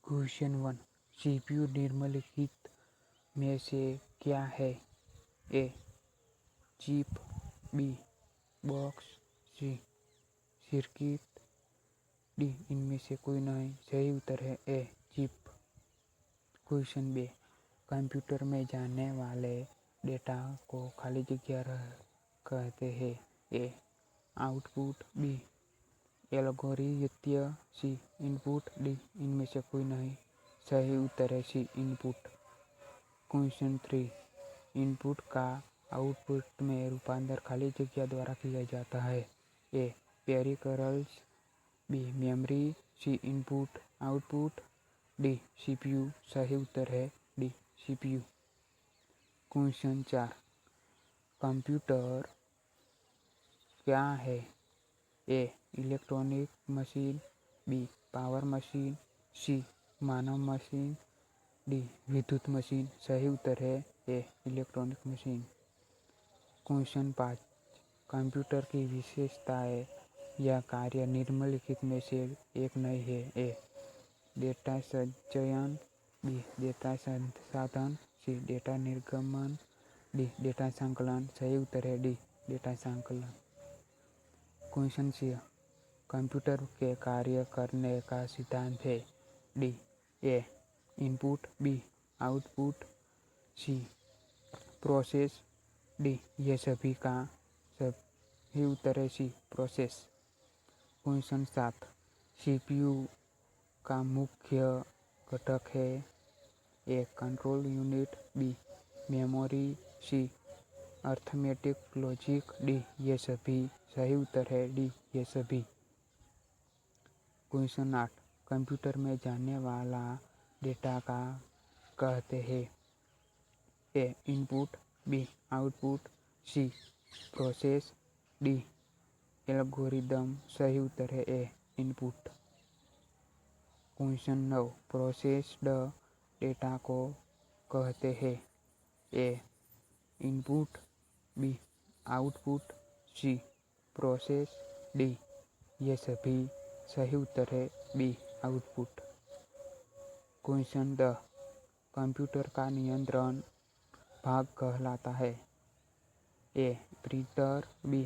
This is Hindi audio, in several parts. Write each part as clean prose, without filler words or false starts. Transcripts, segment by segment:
क्वेश्चन 1। सीपीयू निम्नलिखित में से क्या है? A chip, B box, C circuit, D इनमें से कोई नहीं। सही उत्तर है A chip. Question B. Computer में जाने वाले डेटा को खाली जगह कहते हैं। A output, B algorithm, C input, D इनमें से कोई नहीं। सही उत्तर है सी इनपुट। क्वेश्चन 3। इनपुट का आउटपुट में रूपांतर खाली जगह द्वारा किया जाता है। A peripherals, B memory, C input output, D CPU. सही उत्तर है डी सीपीयू। क्वेश्चन 4। कंप्यूटर क्या है? A electronic machine, B power machine, C मानव मशीन, डी विद्युत मशीन। सही उत्तर है A electronic machine. Question 5। Computer की विशेषताएं या कार्य निम्नलिखित में से एक नहीं है। ए डेटा संचयन, बी डेटा संसाधन, सी डेटा निर्गमन, डी डेटा संकलन। सही उत्तर है डी डेटा संकलन। क्वेश्चन 6। कंप्यूटर के कार्य करने का सिद्धांत है। D A input, B output, C process, D ये सभी का सही उत्तर है सी प्रोसेस। क्वेश्चन 7। सीपीयू का मुख्य घटक है। ए कंट्रोल यूनिट, बी मेमोरी, सी अर्थमेटिक लॉजिक, डी ये सभी। सही उत्तर है डी ये सभी। क्वेश्चन 8। कंप्यूटर में जाने वाला डेटा का कहते हैं। ए input, B output, C process, D algorithm. सही उत्तर है ए इनपुट। क्वेश्चन 9। प्रोसेस्ड डेटा को कहते हैं। ए input, B output, C process, D ये सभी। सही उत्तर है बी आउटपुट। क्वेश्चन 10। कंप्यूटर का नियंत्रण भाग कहलाता है। A printer, B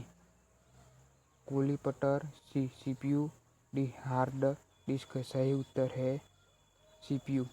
computer, C CPU, D hard disk. सही उत्तर है सीपीयू।